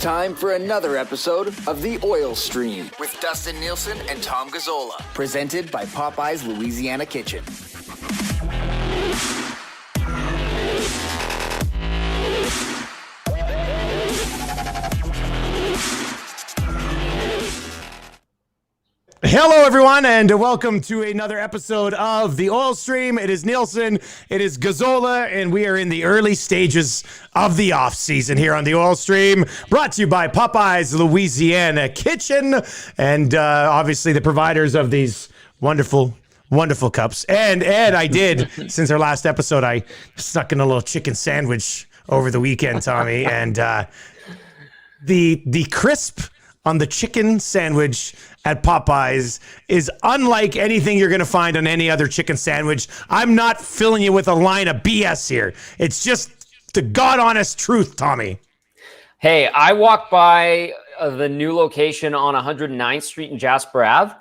time for another episode of The Oil Stream with Dustin Nielson and Tom Gazzola, presented by Popeye's Louisiana Kitchen. Hello, everyone, and welcome to another episode of The Oil Stream. It is Nielson, it is Gazzola, and we are in the early stages of the off-season here on The Oil Stream, brought to you by Popeye's Louisiana Kitchen, and obviously the providers of these wonderful cups. And I did, since our last episode, I snuck in a little chicken sandwich over the weekend, Tommy, and the crisp on the chicken sandwich at Popeyes is unlike anything you're going to find on any other chicken sandwich. I'm not filling you with a line of BS here. It's just the God-honest truth, Tommy. Hey, I walked by the new location on 109th Street in Jasper Ave,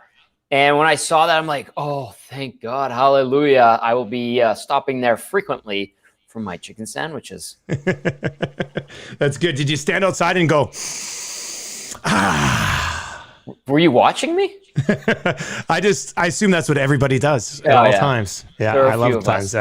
and when I saw that, I'm like, oh, thank God, hallelujah. I will be stopping there frequently for my chicken sandwiches. That's good. Did you stand outside and go, Were you watching me? I assume that's what everybody does at all times. Yeah, I love times.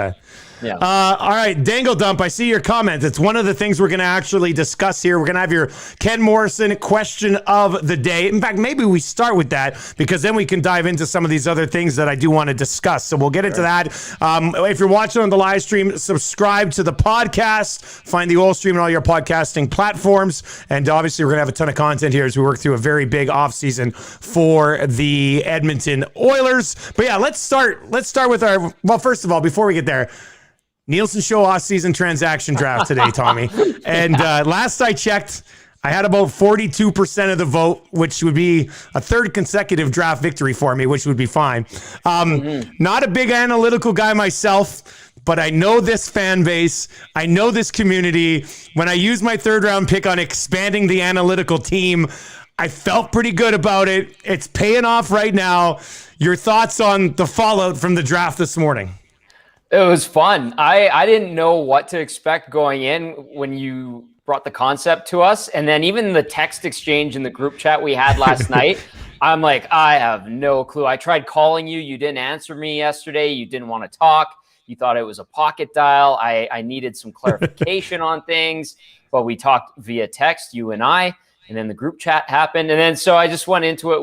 Yeah. All right, Dangle Dump, I see your comment. It's one of the things we're going to actually discuss here. We're going to have your Ken Morrison question of the day. In fact, maybe we start with that because then we can dive into some of these other things that I do want to discuss. So we'll get into that. If you're watching on the live stream, subscribe to the podcast. Find the Oil Stream on all your podcasting platforms. And obviously, we're going to have a ton of content here as we work through a very big offseason for the Edmonton Oilers. But yeah, let's start with our, well, first of all, before we get there, Nielsen Show off-season transaction draft today, Tommy. And last I checked, I had about 42% of the vote, which would be a third consecutive draft victory for me, which would be fine. Not a big analytical guy myself, but I know this fan base. I know this community. When I used my third-round pick on expanding the analytical team, I felt pretty good about it. It's paying off right now. Your thoughts on the fallout from the draft this morning? It was fun. I didn't know what to expect going in when you brought the concept to us. And then even the text exchange in the group chat we had last night, I'm like, I have no clue. I tried calling you. You didn't answer me yesterday. You didn't want to talk. You thought it was a pocket dial. I needed some clarification on things, but we talked via text, you and I, and then the group chat happened. And then so I just went into it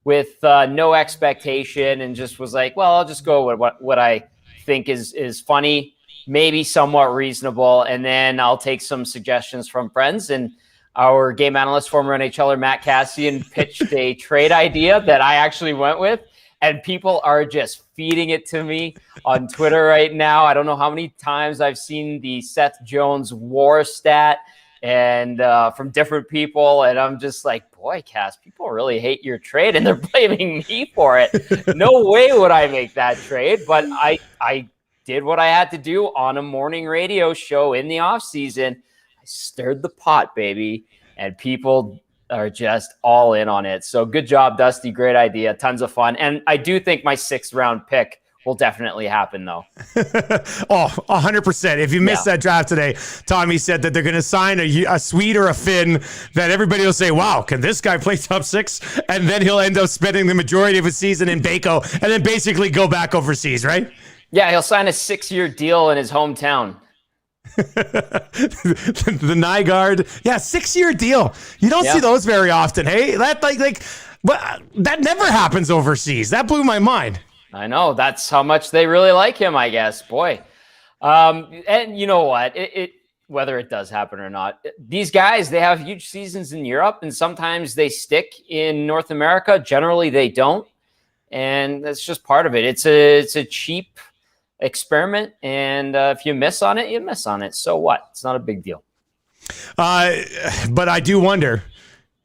with no expectation and just was like, well, I'll just go with what I think is funny, maybe somewhat reasonable, and then I'll take some suggestions from friends. And our game analyst, former NHLer Matt Cassian, pitched a trade idea that I actually went with, and people are just feeding it to me on Twitter right now. I don't know how many times I've seen the Seth Jones WAR stat and from different people, and I'm just like, boy, Cass, people really hate your trade, and they're blaming me for it. No way would I make that trade, but I did what I had to do on a morning radio show in the off season. I stirred the pot, baby, and people are just all in on it. So good job, Dusty. Great idea. Tons of fun. And I do think my 6th round pick will definitely happen, though. 100%. If you missed that draft today, Tommy said that they're going to sign a Swede or a Finn that everybody will say, wow, can this guy play top 6? And then he'll end up spending the majority of his season in Baco and then basically go back overseas, right? Yeah, he'll sign a 6-year deal in his hometown. The Nygaard. Yeah, 6-year deal. You don't see those very often. Hey, that that never happens overseas. That blew my mind. I know. That's how much they really like him, I guess. Boy. And you know what? Whether it does happen or not, these guys, they have huge seasons in Europe, and sometimes they stick in North America. Generally, they don't. And that's just part of it. It's a cheap experiment. And if you miss on it, you miss on it. So what? It's not a big deal. But I do wonder,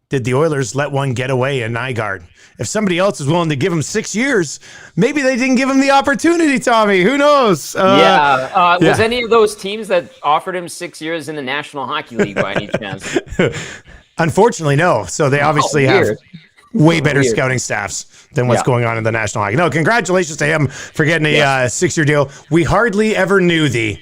did the Oilers let one get away in Nygaard? If somebody else is willing to give him 6 years, maybe they didn't give him the opportunity, Tommy. Who knows? Was any of those teams that offered him 6 years in the National Hockey League by any chance? Unfortunately, no. So they obviously have way better scouting staffs than what's going on in the National Hockey. No, congratulations to him for getting a 6-year deal. We hardly ever knew the.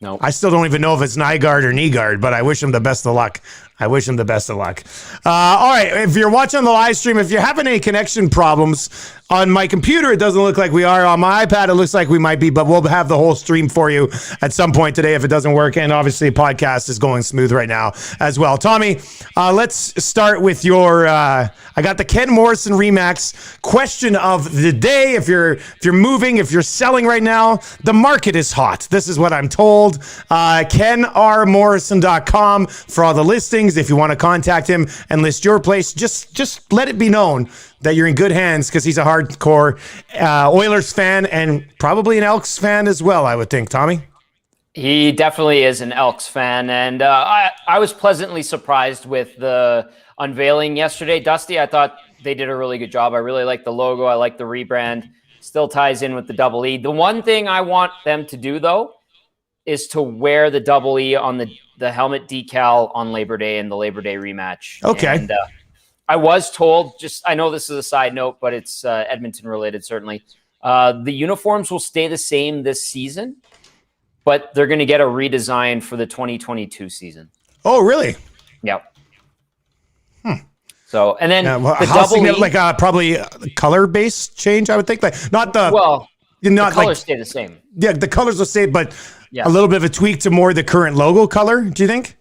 No, I still don't even know if it's Nygaard or Nygaard, but I wish him the best of luck I wish him the best of luck. All right, if you're watching the live stream, if you're having any connection problems on my computer, it doesn't look like we are. On my iPad, it looks like we might be, but we'll have the whole stream for you at some point today if it doesn't work. And obviously, podcast is going smooth right now as well. Tommy, let's start with your. I got the Ken Morrison Remax question of the day. If you're moving, if you're selling right now, the market is hot. This is what I'm told. KenRMorrison.com for all the listings. If you want to contact him and list your place, just let it be known that you're in good hands because he's a hardcore Oilers fan and probably an Elks fan as well, I would think. Tommy? He definitely is an Elks fan, and I was pleasantly surprised with the unveiling yesterday. Dusty, I thought they did a really good job. I really like the logo. I like the rebrand. Still ties in with the double E. The one thing I want them to do, though, is to wear the double E on the helmet decal on Labor Day and the Labor Day rematch. Okay. And I was told, I know this is a side note, but it's Edmonton related, certainly. The uniforms will stay the same this season, but they're going to get a redesign for the 2022 season. Oh, really? Yep. So, and then the double E, probably a color-based change, I would think. Like not the the colors stay the same. Yeah, the colors will stay, but a little bit of a tweak to more the current logo color. Do you think?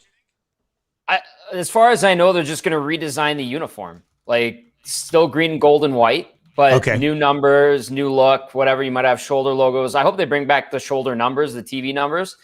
As far as I know, they're just going to redesign the uniform, like still green, gold, and white, but new numbers, new look, whatever. You might have shoulder logos. I hope they bring back the shoulder numbers, the TV numbers.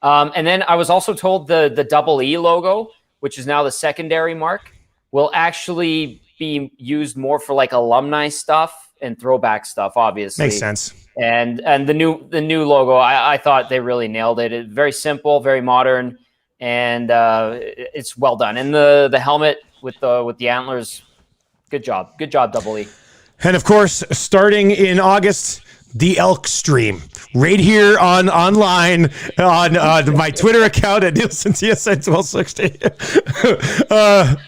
And then I was also told the double E logo, which is now the secondary mark, will actually be used more for like alumni stuff and throwback stuff, obviously. Makes sense. And the new logo, I thought they really nailed it. It's very simple, very modern, and it's well done. And the helmet with the antlers, good job, Double E. And of course, starting in August, the Elk Stream right here online on my Twitter account at Nielson TSN 1260.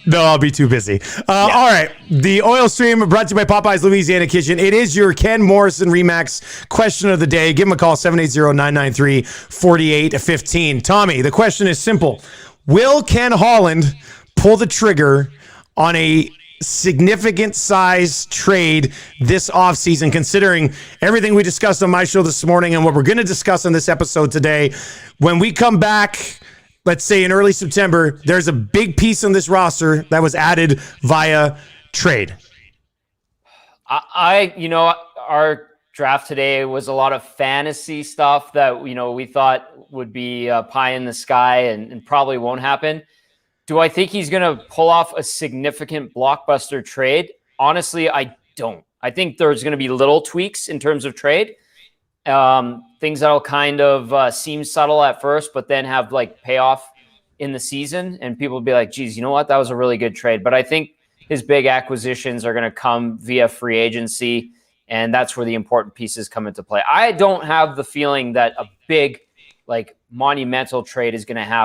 No, I'll be too busy. All right, the Oil Stream brought to you by Popeye's Louisiana Kitchen. It is your Ken Morrison Remax question of the day. Give him a call, 780-993-4815. Tommy, the question is simple. Will Ken Holland pull the trigger on a significant size trade this offseason, considering everything we discussed on my show this morning and what we're going to discuss on this episode today? When we come back, let's say in early September, there's a big piece on this roster that was added via trade. Our draft today was a lot of fantasy stuff that, we thought would be pie in the sky and probably won't happen. Do I think he's going to pull off a significant blockbuster trade? Honestly, I don't. I think there's going to be little tweaks in terms of trade, things that'll kind of seem subtle at first, but then have like payoff in the season. And people will be like, geez, you know what? That was a really good trade. But I think his big acquisitions are going to come via free agency, and that's where the important pieces come into play. I don't have the feeling that a big, monumental trade is going to happen